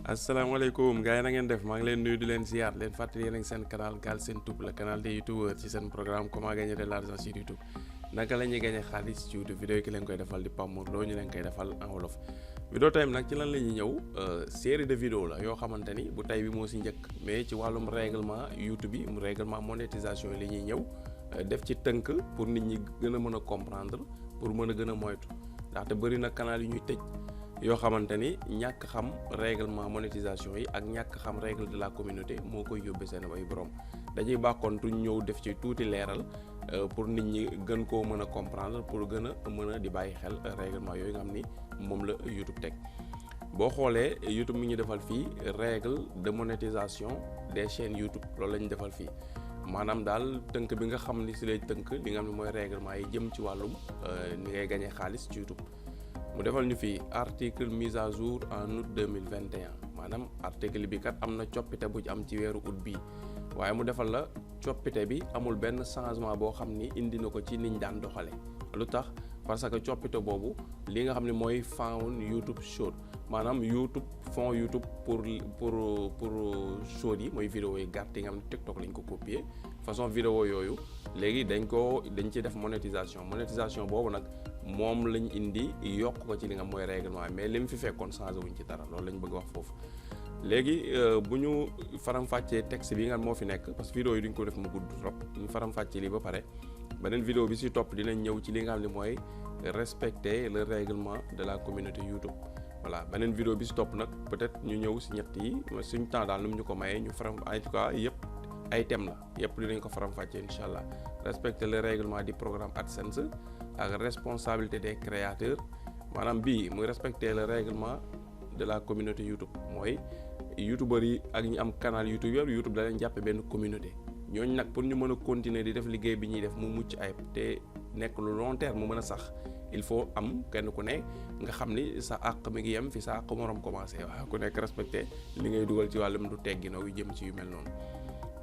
asalaamaaleykum gars yi na ngeen def maa ngi leen nuyu di leen ziar leen fàttali yéen a ngi seen canal Galsen Tube le canal des youtubeurs ci seen programme comment gagner de l'argent sur YouTube naka la ñuy gagner xaalis ci YouTube vidéo yi ki leen koy defal di Pape Mor Lo ñu leen koy defal en wolof. vidéo time nag ci lan la ñuy ñëw série de vidéo la yoo xamante ni bu tey bi moo si njëkk mais ci wàllum règlement YouTube bi règlement monétisation yi la ñuy ñëw def ci tënk pour nit ñi gën a mën a comprendre pour mën a gën a moytu ndaxte bëri na canal yu ñuy tëj. yoo xamante ni ñàkk xam règlement monétisation yi ak ñàkk xam règle de la communauté moo koy yóbbee seen ay borom dañuy bàkkoon tuñ ñëw def ci tuuti leeral pour nit ñi gën koo mën a comprendre pour gën a mën a di bàyyi xel règlement yooyu nga xam ni moom la YouTube teg. boo xoolee YouTube mi ñu defal fii règle de monétisation des chaînes YouTube loolu la ñu defal fii maanaam daal tënk bi nga xam ni si lay tënk li nga xam ne mooy règlement yi jëm ci wàllum ni ngay gañee xaalis ci YouTube. mu defal ñu fii article mise à jour en août 2021 maanaam article bi kat am na coppite bu ci am ci weeru août bii waaye mu defal la coppite bi amul benn changement boo xam ni indi na ko ci niñ daan doxale lu tax parce que coppite boobu li nga xam ne mooy fond YouTube Short maanaam fond YouTube pour short yi mooy vidéo yi gàtt yi nga xam ne TikTok lañ ko copier façon vidéo yooyu léegi dañ ci def monétisation boobu nag moom lañ indi yokk ko ci li nga mooy règlement mais li mu fi fekkoon changé wuñ ci dara loolu lañ bëgg wax foofu. léegi bu ñu faram-fàccee texte bi nga moo fi nekk parce que vidéo yi duñ ko def mu gudd trop ñu faram-fàccee lii ba pare beneen vidéo bi si topp dinañ ñëw ci li nga xam ne mooy respecter le règlement de la communauté YouTube. voilà beneen vidéo bi si topp nag peut-être ñu ñëw si ñett yi suñ temps daal nu mu ñu ko mayee ñu faram en tout cas yëpp ay thèmes la yëpp dinañ ko faram-fàccee incha allah respecter le règlement du programme AdSense ak responsabilité des créateurs maanaam bii muy respecter le règlement de la communauté YouTube mooy youtubeurs yi ak ñi am canal YouTube yëpp YouTube da leen jàppe benn communauté ñooñu nag pour ñu mën a continuer di def liggéey bi ñuy def mu mucc ayib te nekk lu long terme mu mën a sax il faut am kenn ku ne nga xam ni sa àq mi ngi yem fi sa àq morom commencé waaw ku nekk respecté li ngay dugal ci wàllum du tegginoo yu jëm ci yu mel noonu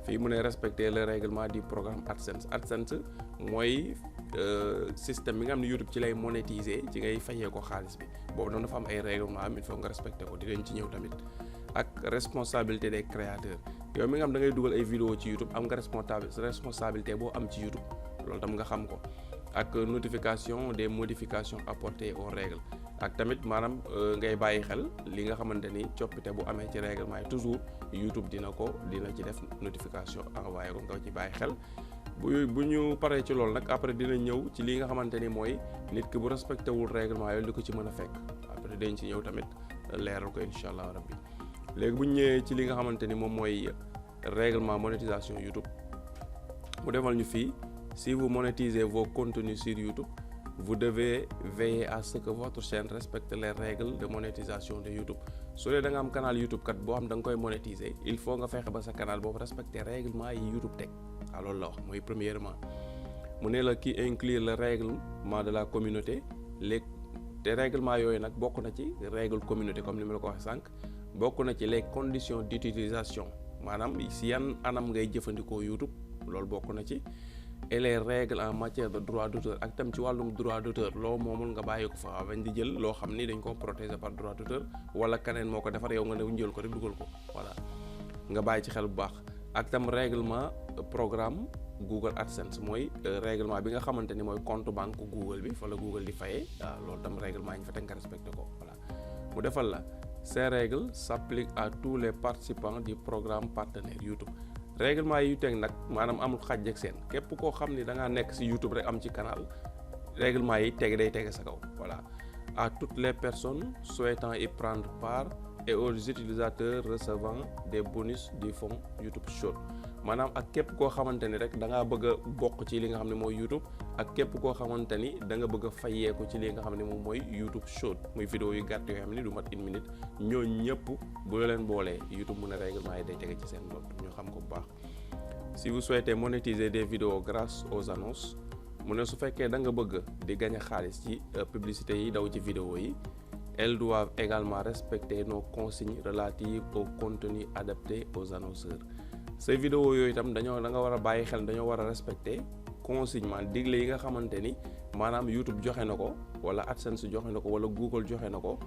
fii mu ne respecter le règlement du programme AdSense mooy système bi nga xam ne YouTube ci lay monétiser ci ngay fayee ko xaalis bi boobu noonu dafa am ay règlement am il faut nga respecter ko dinañ ci ñëw tamit ak responsabilité des créateurs yow mi nga xam da ngay dugal ay vidéo ci YouTube am nga responsabilité boo am ci YouTube loolu tam nga xam ko ak notification des modifications apportées aux règles ak tamit maanaam ngay bàyyi xel li nga xamante ni coppite bu amee ci règlement yi toujours YouTube dina ci def notification envoyé ko nga ci bàyyi xel bu ñu paree ci loolu nag après dina ñëw ci li nga xamante ni mooy nit ki bu respecté wul règlement yooyu li ko ci mën a fekk après dañ ci ñëw tamit leeral ko incha allah rabbi léegi bu ñu ñëwee ci li nga xamante ni moom mooy règlement monétisation YouTube mu defal ñu fii si vous monétisez vos contenus sur YouTube vous devez veiller à ce que votre chaîne respecte les règles de monétisation de YouTube su dee da nga am canal YouTube kat boo xam da nga koy monétiser il faut nga fexe ba sa canal boobu respecter règlement yi YouTube teg waaw loolu la wax mooy premièrement mu ne la qui inclut le règlement de la communauté te règlement yooyu nag bokk na ci règle communauté comme ni ma la ko waxee sànq bokk na ci les conditions d'utilisation maanaam si yan anam ngay jëfandikoo YouTube loolu bokk na ci et les règles en matière de droit d'auteur ak tam ci wàllum droit d'auteur loo moomul nga bàyyi ko fa bañ di jël loo xam ni dañ ko protéger par droit d'auteur wala keneen moo ko defar yow nga ne jël ko rek dugal ko voilà nga bàyyi ci xel bu baax ak tam règlement programme Google AdSense mooy règlement bi nga xamante ni mooy compte banque Google bi fa la Google di fayee waaw loolu tam règlement yi ñu fa teg nga respecté ko voilà mu defal la ces règles s'appliquent à tous les participants du programme partenaire YouTube règlement yi yu teg nag maanaam amul xàjj ak seen képp koo xam ni da ngaa nekk ci YouTube rek am ci canal règlement yi day tege sa kaw voilà à toutes les personnes souhaitant y prendre part et aux utilisateurs recevant des bonus du fonds YouTube Short maanaam ak képp koo xamante ni rek da ngaa bëgg a bokk ci li nga xam ne mooy YouTube ak képp koo xamante ni da nga bëgg a fayeeku ci li nga xam ne moom mooy YouTube Short muy vidéo yu gàtt yoo xam ne du mat une minute ñooñu ñëpp bu leen boolee YouTube mu ne règlement yi day tege ci seen bopp ñu xam ko bu baax. si vous souhaitez monétiser des vidéos grâce aux annonces mu ne su fekkee da nga bëgg di gagner xaalis ci publicité yi daw ci vidéo yi elles doivent également respecter nos consignes relatives au contenu adapté aux annonceurs. say vidéo yooyu itam da nga war a bàyyi xel dañoo war a respecter consignement digle yi nga xamante ni maanaam YouTube joxe na ko wala AdSense joxe na ko wala Google joxe na ko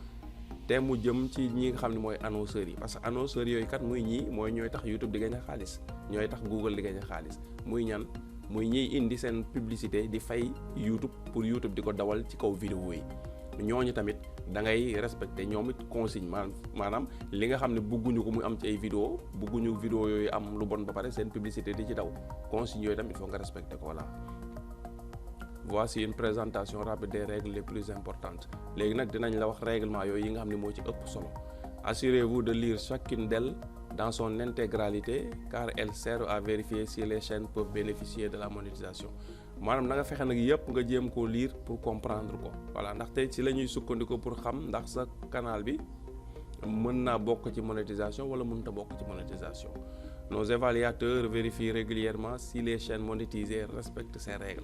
te mu jëm ci ñi nga xam ne mooy annonceurs yi parce que annonceurs yooyu kat muy ñooy tax YouTube di gagné xaalis ñooy tax Google di gagné xaalis muy ñan muy ñiy indi seen publicité di fay YouTube pour YouTube di ko dawal ci kaw vidéo yi ñooñu tamit da ngay respecté ñoom it consigne maanaam li nga xam ne bëgguñu ko muy am ci ay vidéo bëgguñu vidéo yooyu am lu bon ba pare seen publicité di ci daw consigne yooyu tamit il faut nga respecté ko voilà. Voici une présentation rapide des règles les plus importantes léegi nag dinañ la wax règlement yooyu yi nga xam ne moo ci ëpp solo. Assurez-vous de lire chacune d'elles dans son intégralité car elle sert à vérifier si les chaînes peuvent bénéficier de la monétisation maanaam na nga fexe nag yëpp nga jéem koo lire pour comprendre ko voilà ndaxte ci la ñuy sukkandiku pour xam ndax sa canal bi mën naa bokk ci monétisation wala mënut a bokk ci monétisation. Nos évaluateurs vérifient régulièrement si les chaînes monétisées respectent ces règles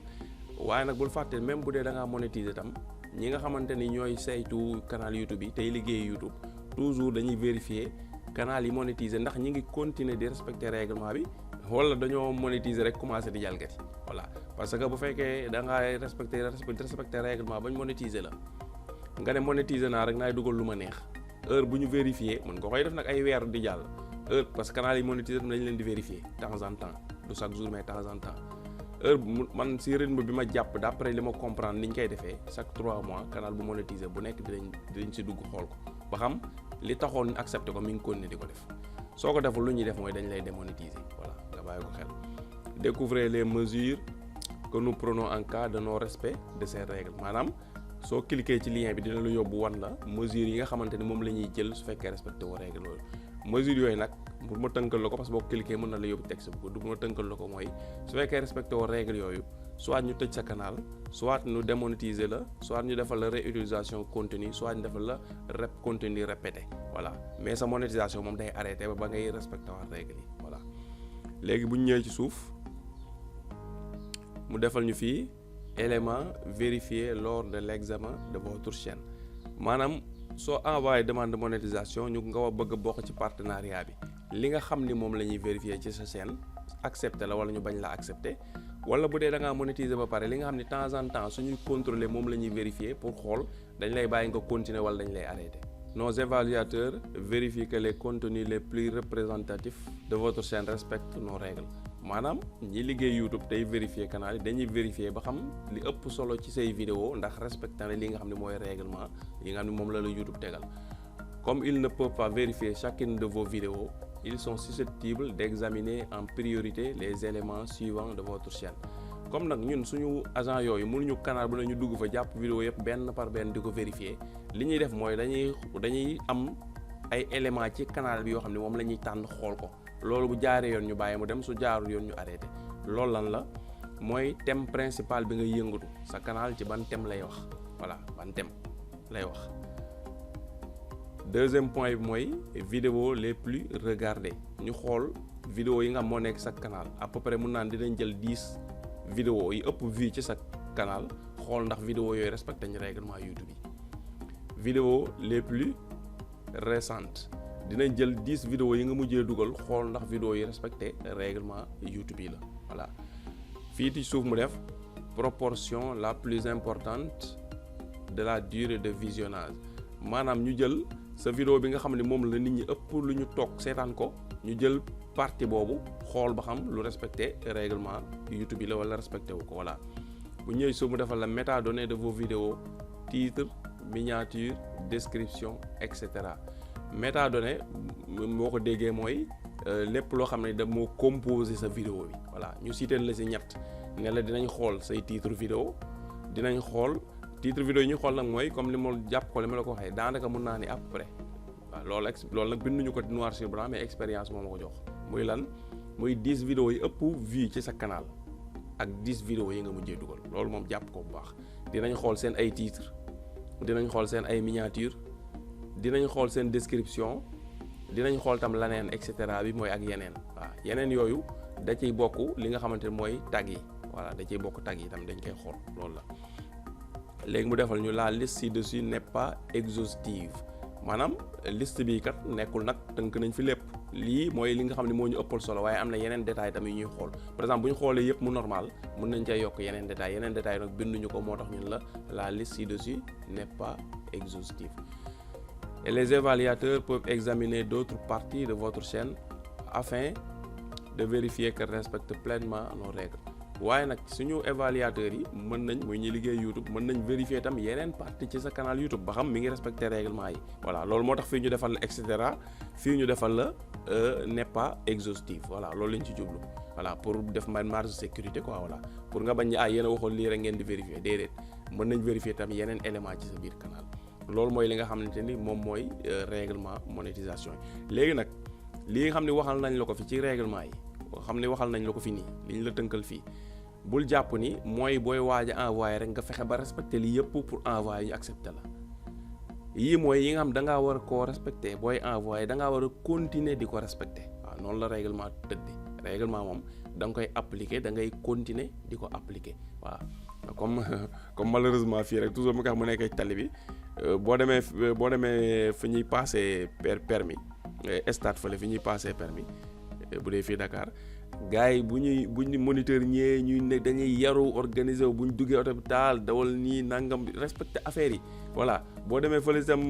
waaye nag bul fàtte même bu dee da ngaa monétiser tam ñi nga xamante ni ñooy saytu canal YouTube yi tey liggéey YouTube toujours dañuy vérifier canal yi monétiser ndax ñi ngi continuer di respecter règlement bi wala dañoo monétiser rek commencer di jalgati voilà parce que bu fekkee da ngaa respecter règlement bañ monétiser la nga ne monétiser naa rek naay dugal lu ma neex heure bu ñu vérifier mën nga koy def nag ay weer di jàll heure parce que canal yi monétiser dañ leen di vérifier temps en temps du chaque jour mais temps en temps heure man si rythme bi ma jàpp d'après li ma comprendre ni ñu koy defee chaque 3 mois canal bu monétiser bu nekk dinañ si dugg xool ko ba xam li taxoon accepté ko mi ngi continuer di ko def soo ko deful lu ñuy def mooy dañ lay démonétiser voilà nga bàyyi ko xel. Découvrez les mesures que nous prenons en cas de non respect de ces règles maanaam soo cliquer ci lien bi dina la yóbbu wan la mesures yi nga xamante ni moom la ñuy jël su fekkee respecté woo règle loolu mesures yooyu nag pour ma tënkal la ko parce que boo ko cliquer mën na la yóbbu texte bu gudd bu ma tënkal la ko mooy su fekkee respecté woo règle yooyu soit ñu tëj sa canal soit ñu démonétiser la soit ñu defal la réutilisation continue soit ñu defal la contenu répété voilà mais sa monétisation moom day arrêté ba ngay respecté waat règle yi voilà. léegi bu ñu ñëwee ci suuf mu defal ñu fii élément vérifié lors de l'examen de votre chaîne maanaam soo envoyé demande de monétisation ñu nga bëgg a bokk ci partenariat bi li nga xam ni moom la ñuy vérifier ci sa chaîne accepté la wala ñu bañ la accepté wala bu dee da ngaa monétiser ba pare li nga xam ni temps en temps suñuy contrôler moom la ñuy vérifier pour xool dañ lay bàyyi nga continuer wala dañ lay arrêter. Nos évaluateurs vérifient que les contenus les plus représentatifs de votre chaîne respectent nos règles maanaam ñi liggéey YouTube tey vérifier canal yi dañuy vérifier ba xam li ëpp solo ci say vidéo ndax respecté na li nga xam ne mooy règlement yi nga xam ne moom la YouTube tegal. Comme ils ne peuvent pas vérifier chacune de vos vidéos, ils sont susceptibles d'examiner en priorité les éléments suivants de votre chaîne. Comme nag ñun suñu agent yooyu mënuñu canal bu ne ñu dugg fa jàpp vidéo yëpp benn par benn di ko vérifier li ñuy def mooy dañuy am ay éléments ci canal bi yoo xam ne moom la ñuy tànn xool ko loolu bu jaaree yoon ñu bàyyi mu dem su jaarul yoon ñu arrêté loolu lan la mooy thème principal bi nga yëngatu sa canal ci ban thème lay wax voilà ban thème lay wax. Deuxième point bi mooy vidéo les plus regardées ñu xool vidéo yi nga xam moo nekk sa canal à peu près mun naan dinañ jël 10 vidéo yi ëpp vue ci sa canal xool ndax vidéo yooyu respecté nañ règlement YouTube yi. Vidéo les plus récentes dinañ jël 10 vidéos yi nga mujjee dugal xool ndax vidéo yi respecté règlement YouTube yi la voilà. fii ci suuf mu def proportion la plus importante de la durée de visionnage maanaam ñu jël sa vidéo bi nga xam ne moom la nit ñi ëpp lu ñu toog seetaan ko ñu jël partie boobu xool ba xam lu respecté règlement YouTube yi la wala respecté wu ko voilà. bu ñëwee suuf mu defal la métadonnées de vos vidéos titre miniature description et cetera métadonnées moo ko déggee mooy lépp loo xam ne da moo composé sa vidéo bi voilà ñu cité la si ñett ne la dinañ xool say titre vidéo dinañ xool titre vidéo yi ñu xool nag mooy comme li ma jàpp ko li ma la ko waxee daanaka mun naa ni à peu près waaw loolu nag binduñu ko noir sur blanc mais expérience moo ma ko jox muy lan muy 10 vidéos yi ëpp vue ci sa canal ak 10 vidéos yi nga mujjee dugal loolu moom jàpp ko bu baax dinañ xool seen ay titre dinañ xool seen ay miniature dinañ xool seen description dinañ xool tam laneen et cetera bi mooy ak yeneen waaw yeneen yooyu da ciy bokk li nga xamante ne mooy tag yi voilà da ciy bokk tag yi tam dañ koy xool loolu la. léegi mu defal ñu la liste ci-dessus n'est pas exhaustive maanaam liste bi kat nekkul nag tënk nañ fi lépp lii mooy li nga xam ne moo ñu ëppal solo waaye am na yeneen détails tamit ñuy xool par exemple bu ñu xoolee yëpp mu normal mën nañ cay yokk yeneen détails nag binduñu ko moo tax ñun la liste ci-dessus n'est pas exhaustive. et les évaluateurs peuvent examiner d'autres parties de votre chaîne afin de vérifier qu'elle respecte pleinement nos règles. waaye nag suñu évaluateurs yi mën nañ muy ñi liggéey YouTube mën nañ vérifier tam yeneen partie ci sa canal YouTube ba xam mi ngi respecter règlement yi. voilà loolu moo tax fii ñu defal la et cetera fii ñu defal la n'est pas exhaustif voilà loolu lañ ci jublu voilà pour def marge de sécurité quoi voilà pour nga bañ yéen a waxoon lii rek ngeen di vérifier déedéet mën nañ vérifier tam yeneen élément ci sa biir canal loolu mooy li nga xamante ni moom mooy règlement monétisation yi. léegi nag li nga xam ne waxal nañ la ko fi ci règlement yi xam ne waxal nañ la ko fi nii li ñu la tënkal fii bul jàpp ni mooy booy waaj a envoyé rek nga fexe ba respecté lii yëpp pour envoyer ñu accepté la yii mooy yi nga xam da ngaa war a koo respecté booy envoyé da ngaa war a continuer di ko respecté waaw noonu la règlement tëddi règlement moom da nga koy appliquer da ngay continuer di ko appliquer waaw comme malheureusement fii rek toujours mu nga xam mu nekkee tali bi boo demee fi ñuy passé permis stade fële fi ñuy passé permis bu dee fii Dakar gars yi bu ñuy moniteur ñee ñuy ne dañuy yaru organiser wu bu ñu duggee oto bi taal dawal nii nangam respecter affaire yi voilà boo demee fële tam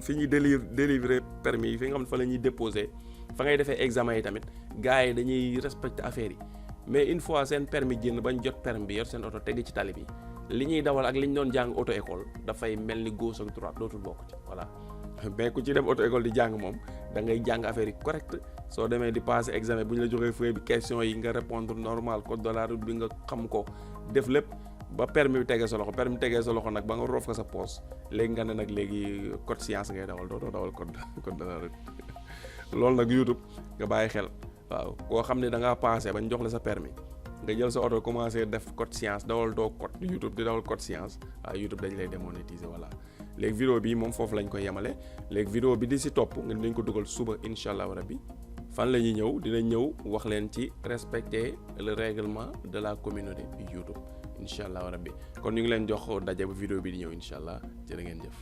fi ñuy délivrer permis yi fi nga xam ne fa la ñuy déposer fa ngay defee examen yi tamit gars yi dañuy respecter affaire yi mais une fois seen permis génn bañ jot permis bi yor seen oto teg ci tali bi li ñuy dawal ak li ñu doon jàng auto école dafay mel ni gauche ak droite dootul bokk ci voilà mais ku ci dem auto école di jàng moom da ngay jàng affaire yi correct soo demee di passer examen bu ñu la joxee feuille bi question yi nga répondre normal code de la route bi nga xam ko def lépp ba permis bi tegee sa loxo nag ba nga roof ko sa poche léegi nga ne nag léegi code science ngay dawal dootoo dawal code de la route loolu nag YouTube nga bàyyi xel waaw koo xam ne da ngaa passé bañ jox la sa permis nga jël sa oto commencé def code science dawal doo code YouTube di dawal code science waaw YouTube dañ lay démonétiser voilà léegi vidéo bi moom foofu lañ koy yemale léegi vidéo bi di si topp nga dinañ ko dugal suba incha allah rabbi fan la ñuy ñëw dinañ ñëw wax leen ci respecter le règlement de la communauté YouTube incha allah rabbi kon ñu ngi leen jox daje ba vidéo bi di ñëw incha allah jërë ngeen jëf.